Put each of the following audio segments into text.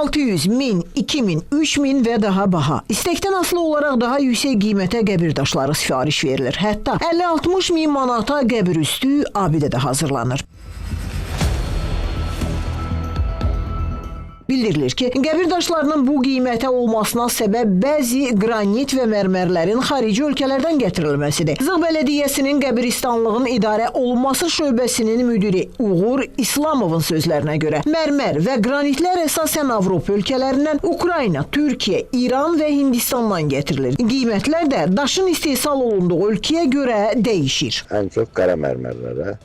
600, 1000, 2000, 3000 və daha baha. İstəkdən asılı olaraq daha yüksək qiymətə qəbir daşları sifariş verilir. Hətta 50-60 min manata qəbir üstü abidədə hazırlanır. Bildirilir ki, qəbir daşlarının bu qiymətə olmasına səbəb bəzi qranit və mərmərlərin xarici ölkələrdən gətirilməsidir. Zığ Bələdiyyəsinin qəbiristanlığın idarə olunması şöbəsinin müdiri Uğur İslamovun sözlərinə görə mərmər və qranitlər əsasən Avropa ölkələrindən Ukrayna, Türkiyə, İran və Hindistandan gətirilir. Qiymətlər də daşın istehsal olunduğu ölkəyə görə dəyişir. Ən çox qara mərmərlərə,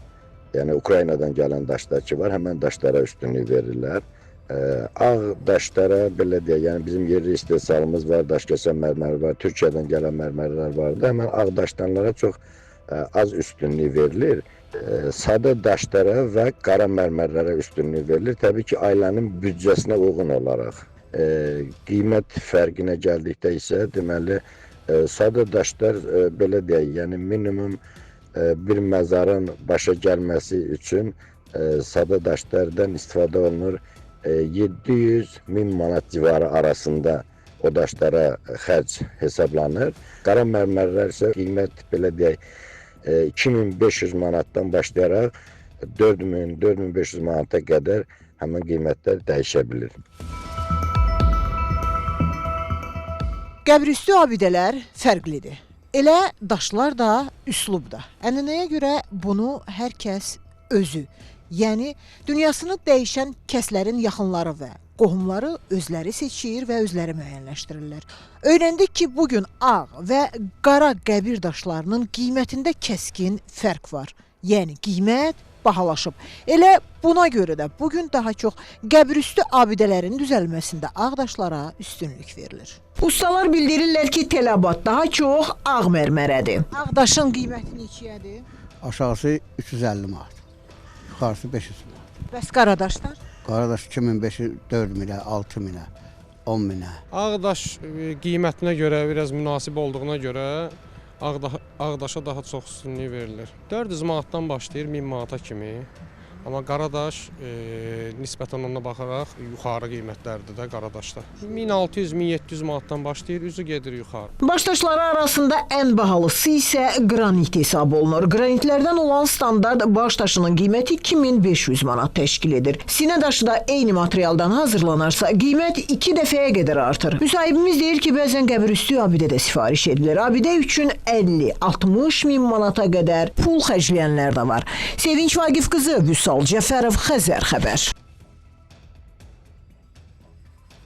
yəni Ukraynadan gələn daşlar ki var, həmən daşlara üstünlük verirlər. Ağ daşlara, belə deyək, yəni bizim yerli istehsalımız var, daşkəsən mərmər var, Türkiyədən gələn mərmərlər vardı. Həmən ağ daşdanlara çox az üstünlük verilir. Sadə daşlara və qara mərmərlərə üstünlük verilir. Təbii ki, ailənin büdcəsinə uyğun olaraq. Qiymət fərqinə gəldikdə isə, deməli, sadə daşlar, belə deyək, yəni minimum bir məzarın başa gəlməsi üçün sadə daşlardan istifadə olunur. 700-1000 manat civarı arasında o daşlara xərc hesablanır. Qara mərmərlər isə qiymət, belə deyək, 2500 manatdan başlayaraq 4000-4500 manata qədər həmin qiymətlər dəyişə bilir. Qəbrüstü abidələr fərqlidir. Elə daşlar da üslubda. Ənənəyə görə bunu hər kəs özü, yəni dünyasını dəyişən kəslərin yaxınları və qohumları özləri seçir və özləri müəyyənləşdirirlər. Öyrəndik ki, bugün ağ və qara qəbir daşlarının qiymətində kəskin fərq var. Yəni qiymət bahalaşıb. Elə buna görə də bugün daha çox qəbrüstü abidələrin düzəlməsində ağ daşlara üstünlük verilir. Ustalar bildirirlər ki, tələbat daha çox ağ mərmərədir. Ağ daşın qiyməti neçəyədir? Aşağısı 350 manat. Yuxarısı 500 manat. Bəs qaradaşlar? Qaradaş 2500, 4000-ə, 6000-ə, 10.000-ə. Ağdaş qiymətinə görə, biraz münasib olduğuna görə ağdaşa daha çox üstünlük verilir. 400 manatdan başlayır 1000 manata kimi. Amma qaradaş nisbətən ona baxaraq yuxarı qiymətlərdir də qaradaşda. 1600-1700 manatdan başlayır, üzü gedir yuxarı. Baş daşları arasında ən bahalısı isə qranit hesab olunur. Qranitlərdən olan standart baş daşının qiyməti 2500 manat təşkil edir. Sinə daşı da eyni materialdan hazırlanarsa, qiymət 2 dəfəyə qədər artır. Müsahibimiz deyir ki, bəzən qəbirüstü abidədə sifariş edilir. Abidə üçün 50-60 min manata qədər pul xərcləyənlər də var. Sevinç Vaqif qızı, Vüsal Cəfərov, Xəzər xəbər.